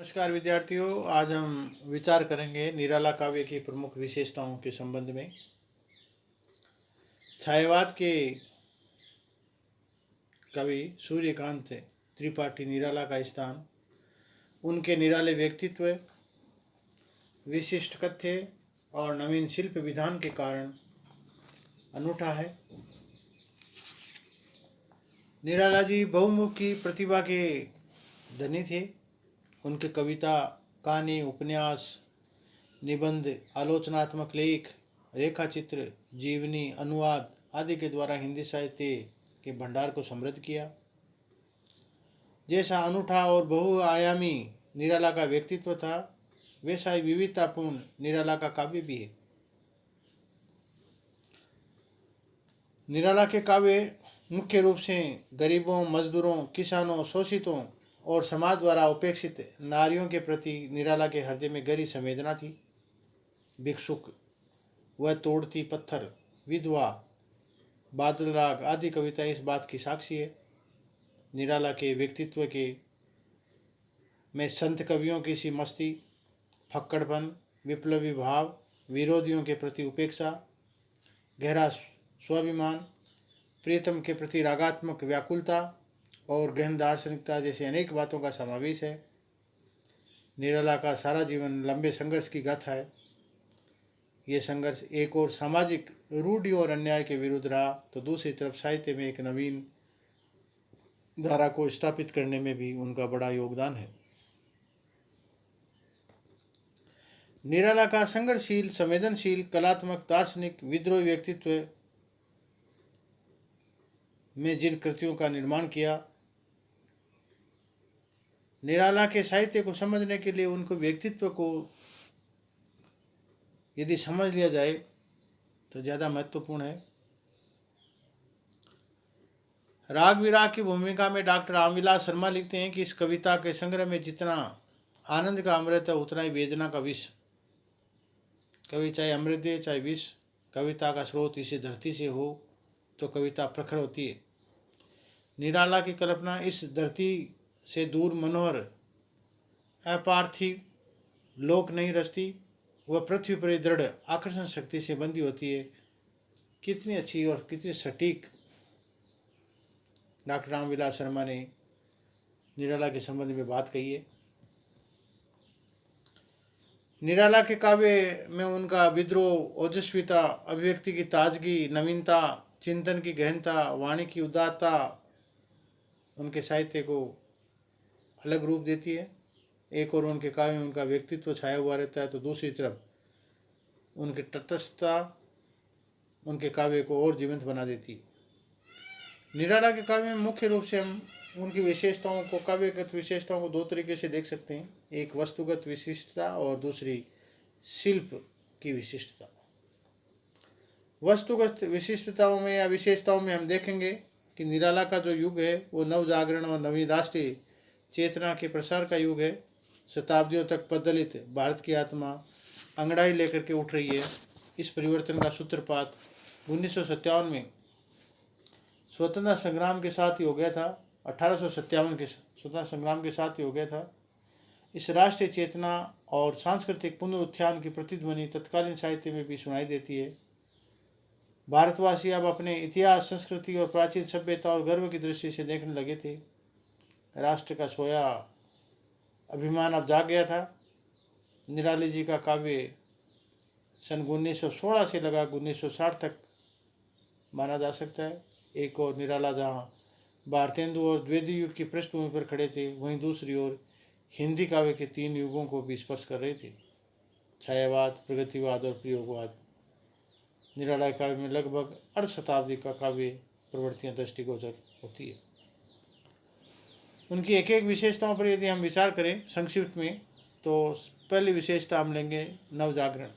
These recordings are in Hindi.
नमस्कार विद्यार्थियों, आज हम विचार करेंगे निराला काव्य की प्रमुख विशेषताओं के संबंध में। छायावाद के कवि सूर्यकांत त्रिपाठी निराला का स्थान उनके निराले व्यक्तित्व, विशिष्ट कथ्य और नवीन शिल्प विधान के कारण अनूठा है। निराला जी बहुमुखी प्रतिभा के धनी थे। उनके कविता, कहानी, उपन्यास, निबंध, आलोचनात्मक लेख, रेखाचित्र, जीवनी, अनुवाद आदि के द्वारा हिंदी साहित्य के भंडार को समृद्ध किया। जैसा अनूठा और बहुआयामी निराला का व्यक्तित्व था, वैसा ही विविधतापूर्ण निराला का काव्य भी है। निराला के काव्य मुख्य रूप से गरीबों, मजदूरों, किसानों, शोषितों और समाज द्वारा उपेक्षित नारियों के प्रति निराला के हृदय में गहरी संवेदना थी। भिक्षुक, वह तोड़ती पत्थर, विधवा, बादल राग आदि कविताएं इस बात की साक्षी है। निराला के व्यक्तित्व के में संत कवियों की सी मस्ती, फक्कड़पन, विप्लवी भाव, विरोधियों के प्रति उपेक्षा, गहरा स्वाभिमान, प्रियतम के प्रति रागात्मक व्याकुलता और गहन दार्शनिकता जैसी अनेक बातों का समावेश है। निराला का सारा जीवन लंबे संघर्ष की गाथा है। ये संघर्ष एक और सामाजिक रूढ़ी और अन्याय के विरुद्ध रहा, तो दूसरी तरफ साहित्य में एक नवीन धारा को स्थापित करने में भी उनका बड़ा योगदान है। निराला का संघर्षशील, संवेदनशील, कलात्मक, दार्शनिक, विद्रोही व्यक्तित्व में जिन कृतियों का निर्माण किया, निराला के साहित्य को समझने के लिए उनके व्यक्तित्व को यदि समझ लिया जाए तो ज़्यादा महत्वपूर्ण है। राग विराग की भूमिका में डॉक्टर रामविलास शर्मा लिखते हैं कि इस कविता के संग्रह में जितना आनंद का अमृत है, उतना ही वेदना का विष। कवि चाहे अमृत दे चाहे विष, कविता का स्रोत इसी धरती से हो तो कविता प्रखर होती है। निराला की कल्पना इस धरती से दूर मनोहर अपार्थिव लोक नहीं रचती, वह पृथ्वी पर दृढ़ आकर्षण शक्ति से बंधी होती है। कितनी अच्छी और कितनी सटीक डॉक्टर रामविलास शर्मा ने निराला के संबंध में बात कही है। निराला के काव्य में उनका विद्रोह, ओजस्विता, अभिव्यक्ति की ताजगी, नवीनता, चिंतन की गहनता, वाणी की उदारता उनके साहित्य को अलग रूप देती है। एक और उनके काव्य में उनका व्यक्तित्व छाया हुआ रहता है, तो दूसरी तरफ उनकी तटस्थता उनके काव्य को और जीवंत बना देती है। निराला के काव्य में मुख्य रूप से हम उनकी विशेषताओं को, काव्यगत विशेषताओं को दो तरीके से देख सकते हैं। एक वस्तुगत विशिष्टता और दूसरी शिल्प की विशिष्टता। वस्तुगत विशिष्टताओं में या विशेषताओं में हम देखेंगे कि निराला का जो युग है वो नवजागरण और नवीन राष्ट्रीय चेतना के प्रसार का युग है। शताब्दियों तक प्रदलित भारत की आत्मा अंगड़ाई लेकर के उठ रही है। इस परिवर्तन का सूत्रपात 1957 में स्वतंत्रता संग्राम के साथ ही हो गया था। 1857 के स्वतंत्रता संग्राम के साथ ही हो गया था। इस राष्ट्रीय चेतना और सांस्कृतिक पुनरुत्थान की प्रतिध्वनि तत्कालीन साहित्य में भी सुनाई देती है। भारतवासी अब अपने इतिहास, संस्कृति और प्राचीन सभ्यता और गर्व की दृष्टि से देखने लगे थे। राष्ट्र का सोया अभिमान अब जाग गया था। निराली जी का काव्य सन 1916 से लगा 1960 तक माना जा सकता है। एक और निराला जहाँ भारतेंदु और द्विवेदी युग की पृष्ठभूमि पर खड़े थे, वहीं दूसरी ओर हिंदी काव्य के तीन युगों को भी स्पर्श कर रहे थे, छायावाद, प्रगतिवाद और प्रयोगवाद। निराला काव्य में लगभग अर्ध शताब्दी का काव्य प्रवृत्तियाँ दृष्टिगोचर होती है। उनकी एक एक विशेषताओं पर यदि हम विचार करें संक्षिप्त में, तो पहली विशेषता हम लेंगे नवजागरण।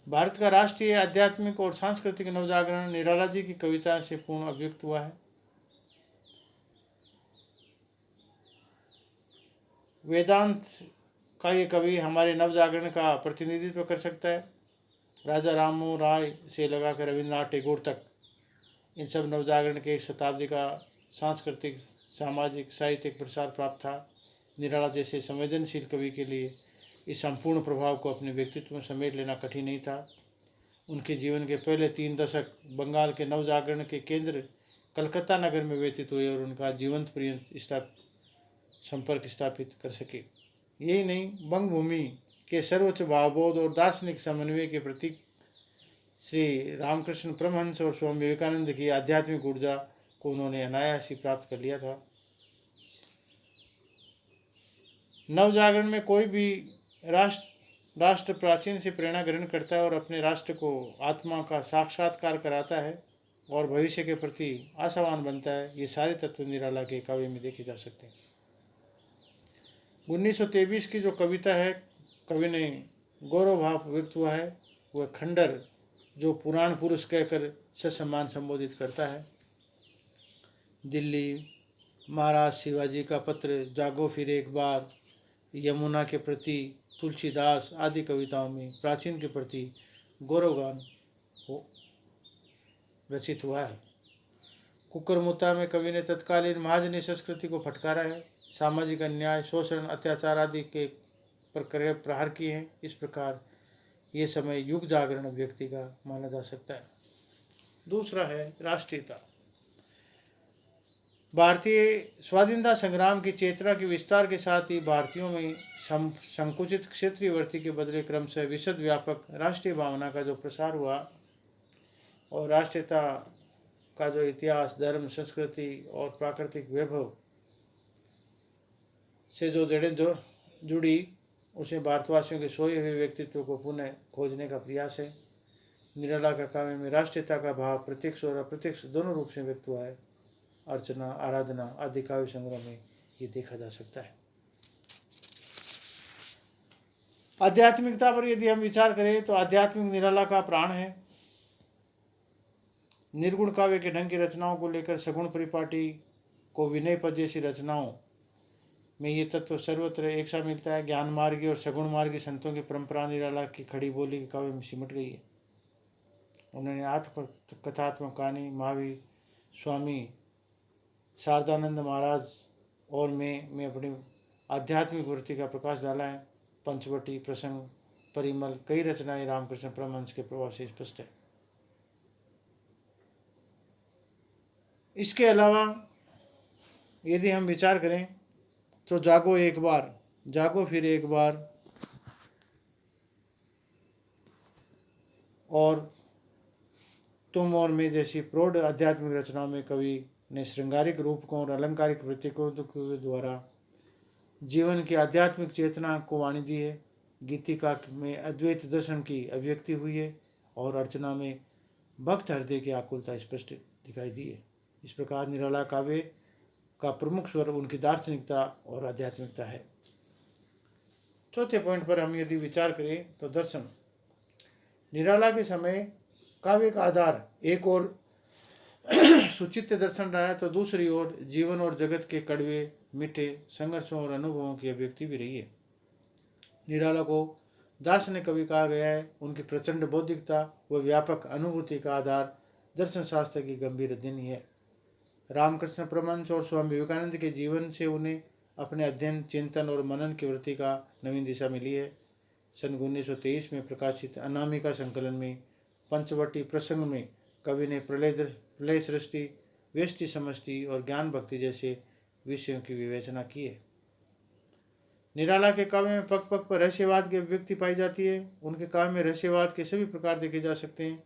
भारत का राष्ट्रीय, आध्यात्मिक और सांस्कृतिक नवजागरण निराला जी की कविता से पूर्ण अभिव्यक्त हुआ है। वेदांत का ये कवि हमारे नवजागरण का प्रतिनिधित्व कर सकता है। राजा राममोहन राय से लगाकर रविंद्रनाथ टैगोर तक इन सब नवजागरण के एक शताब्दी का सांस्कृतिक, सामाजिक, साहित्यिक प्रसार प्राप्त था। निराला जैसे संवेदनशील कवि के लिए इस संपूर्ण प्रभाव को अपने व्यक्तित्व में समेट लेना कठिन नहीं था। उनके जीवन के पहले 3 दशक बंगाल के नवजागरण के केंद्र कलकत्ता नगर में व्यतीत हुए और उनका जीवंत पर्यंत संपर्क स्थापित कर सके। यही नहीं, बंग भूमि के सर्वोच्च भावबोध और दार्शनिक समन्वय के प्रतीक श्री रामकृष्ण परमहंस और स्वामी विवेकानंद की आध्यात्मिक ऊर्जा को उन्होंने अनायास ही प्राप्त कर लिया था। नवजागरण में कोई भी राष्ट्र प्राचीन से प्रेरणा ग्रहण करता है और अपने राष्ट्र को आत्मा का साक्षात्कार कराता है और भविष्य के प्रति आशावान बनता है। ये सारे तत्व निराला के काव्य में देखे जा सकते हैं। 1923 की जो कविता है, कवि ने गौरव भाव व्यक्त हुआ है, वह खंडर जो पुराण पुरुष कहकर ससम्मान संबोधित करता है। दिल्ली, महाराज शिवाजी का पत्र, जागो फिर एक बार, यमुना के प्रति, तुलसीदास आदि कविताओं में प्राचीन के प्रति गौरवगान रचित हुआ है। कुकरमुत्ता में कवि ने तत्कालीन महाजनी संस्कृति को फटकारा है, सामाजिक अन्याय, शोषण, अत्याचार आदि के पर प्रहार किए हैं। इस प्रकार ये समय युग जागरण व्यक्ति का माना जा सकता है। दूसरा है राष्ट्रीयता। भारतीय स्वाधीनता संग्राम की चेतना के विस्तार के साथ ही भारतीयों में संकुचित क्षेत्रीय वृत्ति के बदले क्रमशः विशद व्यापक राष्ट्रीय भावना का जो प्रसार हुआ और राष्ट्रीयता का जो इतिहास, धर्म, संस्कृति और प्राकृतिक वैभव से जो जड़ें जो जुड़ी, उसे भारतवासियों के सोए हुए व्यक्तित्व को पुनः खोजने का प्रयास है। निराला का काव्य में राष्ट्रीयता का भाव प्रत्यक्ष और अप्रत्यक्ष दोनों रूप से व्यक्त हुआ है। अर्चना, आराधना आदि काव्य संग्रह में ये देखा जा सकता है। आध्यात्मिकता पर यदि हम विचार करें तो आध्यात्मिक निराला का प्राण है। निर्गुण काव्य के ढंग की रचनाओं को लेकर सगुण परिपाटी को विनय पद जैसी रचनाओं में ये तत्व सर्वत्र एक सा मिलता है। ज्ञान मार्गी और सगुण मार्गी संतों की परंपरा निराला की खड़ी बोली के काव्य में सिमट गई है। उन्होंने आत्मकथात्मक कहानी, महावीर, स्वामी शारदानंद महाराज और मैं अपनी आध्यात्मिक वृत्ति का प्रकाश डाला है। पंचवटी, प्रसंग, परिमल, कई रचनाएं रामकृष्ण परमहंस के प्रभाव से स्पष्ट है। इसके अलावा यदि हम विचार करें तो जागो एक बार, जागो फिर एक बार और तुम और मैं जैसी प्रौढ़ आध्यात्मिक रचनाओं में कवि ने श्रृंगारिक रूपकों और अलंकारिक प्रतीकों के द्वारा जीवन की आध्यात्मिक चेतना को वाणी दी है। गीतिका में अद्वैत दर्शन की अभिव्यक्ति हुई है और अर्चना में भक्त हृदय की आकुलता स्पष्ट दिखाई दी है। इस प्रकार निराला काव्य का प्रमुख स्वर उनकी दार्शनिकता और आध्यात्मिकता है। चौथे पॉइंट पर हम यदि विचार करें तो दर्शन। निराला के समय काव्य का आधार एक और सुचित्त दर्शन रहा है तो दूसरी ओर जीवन और जगत के कड़वे मीठे संघर्षों और अनुभवों की अभिव्यक्ति भी रही है। निराला को दार्शनिक कवि कहा गया है। उनकी प्रचंड बौद्धिकता व व्यापक अनुभूति का आधार दर्शन शास्त्र की गंभीर अध्ययन ही है। रामकृष्ण परमहंस और स्वामी विवेकानंद के जीवन से उन्हें अपने अध्ययन, चिंतन और मनन की वृत्ति का नवीन दिशा मिली है। सन 1923 में प्रकाशित अनामिका संकलन में पंचवटी प्रसंग में कवि ने प्रलय सृष्टि, व्यष्टि समष्टि और ज्ञान भक्ति जैसे विषयों की विवेचना की है। निराला के काव्य में पग पग पर रहस्यवाद की अभिव्यक्ति पाई जाती है। उनके काव्य में रहस्यवाद के सभी प्रकार देखे जा सकते हैं।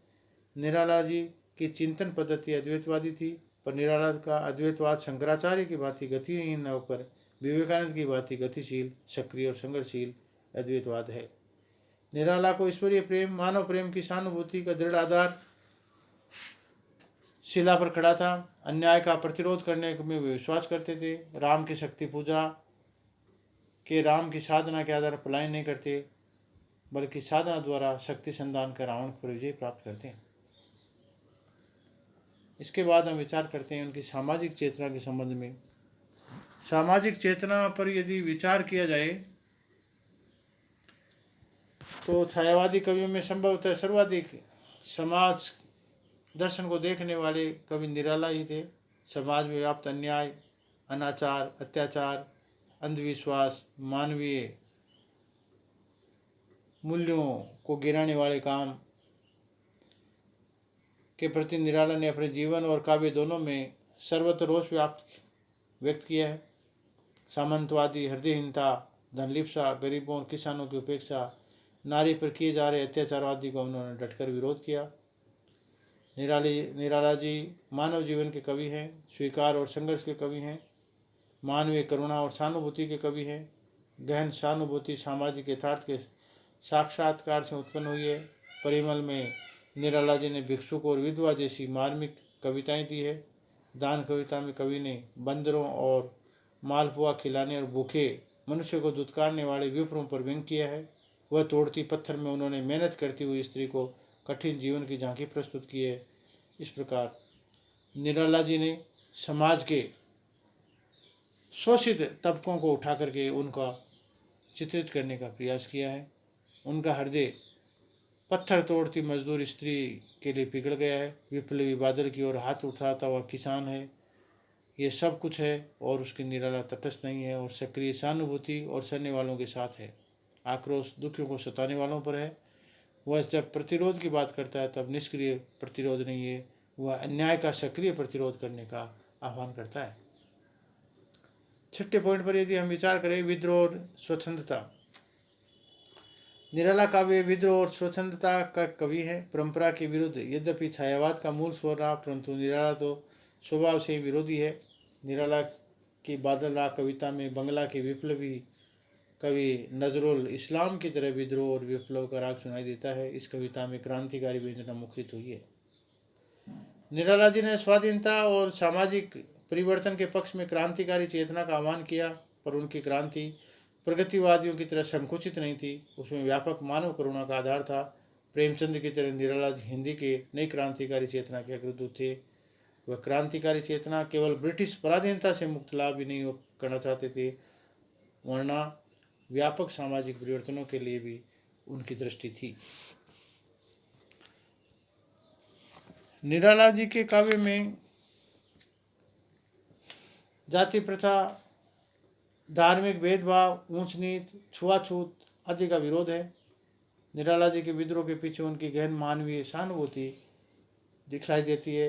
निराला जी की चिंतन पद्धति अद्वैतवादी थी, पर निराला का अद्वैतवाद शंकराचार्य की भांति गतिहीन न होकर विवेकानंद की भांति गतिशील, सक्रिय और संघर्षशील अद्वैतवाद है। निराला को ईश्वरीय प्रेम, मानव प्रेम की सहानुभूति का दृढ़ आधार शिला पर खड़ा था। अन्याय का प्रतिरोध करने में वे विश्वास करते थे। राम की शक्ति पूजा के राम की साधना के आधार पर पलायन नहीं करते, बल्कि साधना द्वारा शक्ति संधान कर रावण पर विजय प्राप्त करते हैं। इसके बाद हम विचार करते हैं उनकी सामाजिक चेतना के संबंध में। सामाजिक चेतना पर यदि विचार किया जाए तो छायावादी कवियों में संभवतः सर्वाधिक समाज दर्शन को देखने वाले कवि निराला ही थे। समाज में व्याप्त अन्याय, अनाचार, अत्याचार, अंधविश्वास, मानवीय मूल्यों को गिराने वाले काम के प्रति निराला ने अपने जीवन और काव्य दोनों में सर्वत्र रोष व्यक्त किया है। सामंतवादी हृदयहीनता, धनलिप्सा, गरीबों और किसानों की उपेक्षा, नारी पर किए जा रहे अत्याचार आदि को उन्होंने डटकर विरोध किया। निराला जी मानव जीवन के कवि हैं, स्वीकार और संघर्ष के कवि हैं, मानवीय करुणा और सहानुभूति के कवि हैं। गहन सहानुभूति सामाजिक यथार्थ के साक्षात्कार से उत्पन्न हुई है। परिमल में निराला जी ने भिक्षुक और विधवा जैसी मार्मिक कविताएं दी है। दान कविता में कवि ने बंदरों और मालपुआ खिलाने और भूखे मनुष्य को दुत्कारने वाले विप्रों पर व्यंग किया है। वह तोड़ती पत्थर में उन्होंने मेहनत करती हुई स्त्री को कठिन जीवन की झांकी प्रस्तुत की है। इस प्रकार निराला जी ने समाज के शोषित तबकों को उठा करके उनका चित्रित करने का प्रयास किया है। उनका हृदय पत्थर तोड़ती मजदूर स्त्री के लिए पिघल गया है। विप्लवी बादल की ओर हाथ उठाता हुआ किसान है। ये सब कुछ है और उसकी निराला तटस्थ नहीं है और सक्रिय सहानुभूति और सहने वालों के साथ है। आक्रोश दुखियों को सताने वालों पर है। वह जब प्रतिरोध की बात करता है तब निष्क्रिय प्रतिरोध नहीं है, वह अन्याय का सक्रिय प्रतिरोध करने का आह्वान करता है। छठे पॉइंट पर यदि हम विचार करें, विद्रोह और स्वच्छंदता। निराला काव्य विद्रोह और स्वच्छंदता का कवि है। परंपरा के विरुद्ध यद्यपि छायावाद का मूल स्वर रहा, परंतु निराला तो स्वभाव से ही विरोधी है। निराला की बादल राग कविता में बंगला के विप्लवी कवि नजरुल इस्लाम की तरह विद्रोह और विप्लव का राग सुनाई देता है। इस कविता में क्रांतिकारी व्यंजना मुखरित हुई है। निराला जी ने स्वाधीनता और सामाजिक परिवर्तन के पक्ष में क्रांतिकारी चेतना का आह्वान किया, पर उनकी क्रांति प्रगतिवादियों की तरह संकुचित नहीं थी। उसमें व्यापक मानव करुणा का आधार था। प्रेमचंद की तरह निराला जी हिंदी के नई क्रांतिकारी चेतना के अग्रदूत थे। वह क्रांतिकारी चेतना केवल ब्रिटिश पराधीनता से मुक्त लाभ भी नहीं करना चाहते थे, वरना व्यापक सामाजिक परिवर्तनों के लिए भी उनकी दृष्टि थी। निराला जी के काव्य में जाति प्रथा, धार्मिक भेदभाव, ऊंच नीच, छुआछूत आदि का विरोध है। निराला जी के विद्रोह के पीछे उनकी गहन मानवीय सहानुभूति दिखलाई देती है,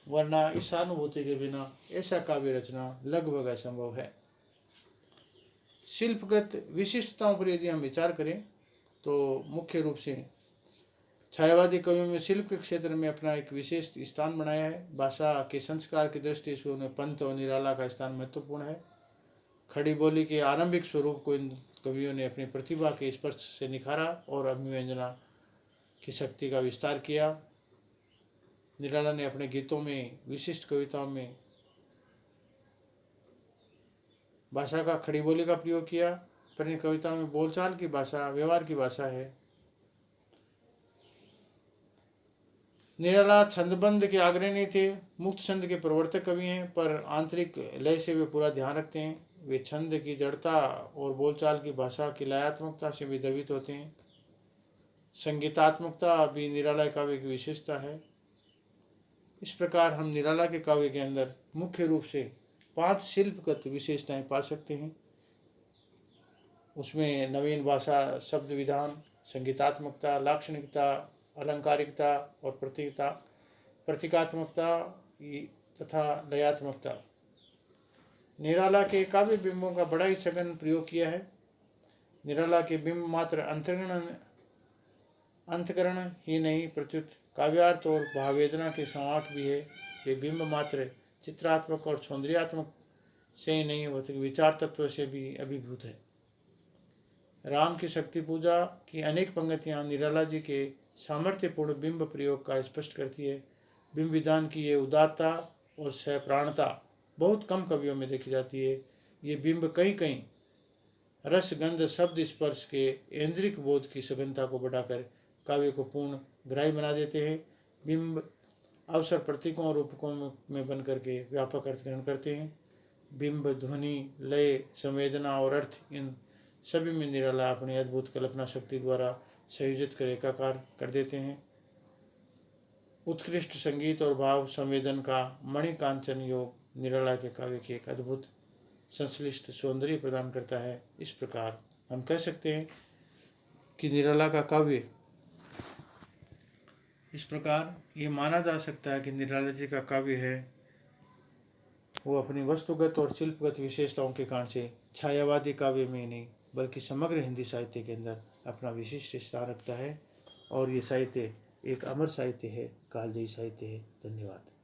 वरना इस सहानुभूति के बिना ऐसा काव्य रचना लगभग असंभव है। शिल्पगत विशिष्टताओं पर यदि हम विचार करें तो मुख्य रूप से छायावादी कवियों में शिल्प के क्षेत्र में अपना एक विशेष स्थान बनाया है। भाषा के संस्कार की दृष्टि से उन्हें पंत और निराला का स्थान महत्वपूर्ण है। खड़ी बोली के आरंभिक स्वरूप को इन कवियों ने अपनी प्रतिभा के स्पर्श से निखारा और अभिव्यंजना की शक्ति का विस्तार किया। निराला ने अपने गीतों में, विशिष्ट कविताओं में भाषा का, खड़ी बोली का प्रयोग किया, पर इन कविताओं में बोलचाल की भाषा, व्यवहार की भाषा है। निराला छंदबंद के अग्रणी थे। मुक्त छंद के प्रवर्तक कवि हैं, पर आंतरिक लय से वे पूरा ध्यान रखते हैं। वे छंद की जड़ता और बोलचाल की भाषा की लयात्मकता से भी द्रवित होते हैं। संगीतात्मकता भी निराला काव्य की विशेषता है। इस प्रकार हम निराला के काव्य के अंदर मुख्य रूप से 5 शिल्पगत विशेषताएं पा सकते हैं। उसमें नवीन भाषा, शब्द विधान, संगीतात्मकता, लाक्षणिकता, अलंकारिकता और प्रतीकात्मकता तथा लयात्मकता। निराला के काव्य बिंबों का बड़ा ही सघन प्रयोग किया है। निराला के बिंब मात्र अंतकरण ही नहीं, प्रत्युत काव्यार्थ और भाववेदना के संवाहक भी है। वे बिंब मात्र चित्रात्मक और सौंदर्यात्मक से ही नहीं होते, विचार तत्व से भी अभिभूत है। राम की शक्ति पूजा की अनेक पंक्तियां निराला जी के सामर्थ्यपूर्ण बिंब प्रयोग का स्पष्ट करती है। बिंब विधान की ये उदारता और सहप्राणता बहुत कम कवियों में देखी जाती है। ये बिंब कहीं कहीं रस, गंध, शब्द, स्पर्श के ऐन्द्रिक बोध की सघनता को बढ़ाकर काव्य को पूर्ण ग्राह्य बना देते हैं। बिंब अवसर प्रतीकों और रूपकों में बन करके व्यापक अर्थ ग्रहण करते हैं। बिंब, ध्वनि, लय, संवेदना और अर्थ, इन सभी में निराला अपनी अद्भुत कल्पना शक्ति द्वारा संयोजित कर एकाकार कर देते हैं। उत्कृष्ट संगीत और भाव संवेदन का मणिकांचन योग निराला के काव्य की एक अद्भुत संश्लिष्ट सौंदर्य प्रदान करता है। इस प्रकार हम कह सकते हैं कि निराला का काव्य, इस प्रकार ये माना जा सकता है कि निराला जी का काव्य है वो अपनी वस्तुगत और शिल्पगत विशेषताओं के कारण से छायावादी काव्य में ही नहीं बल्कि समग्र हिंदी साहित्य के अंदर अपना विशिष्ट स्थान रखता है। और ये साहित्य एक अमर साहित्य है, कालजयी साहित्य है। धन्यवाद।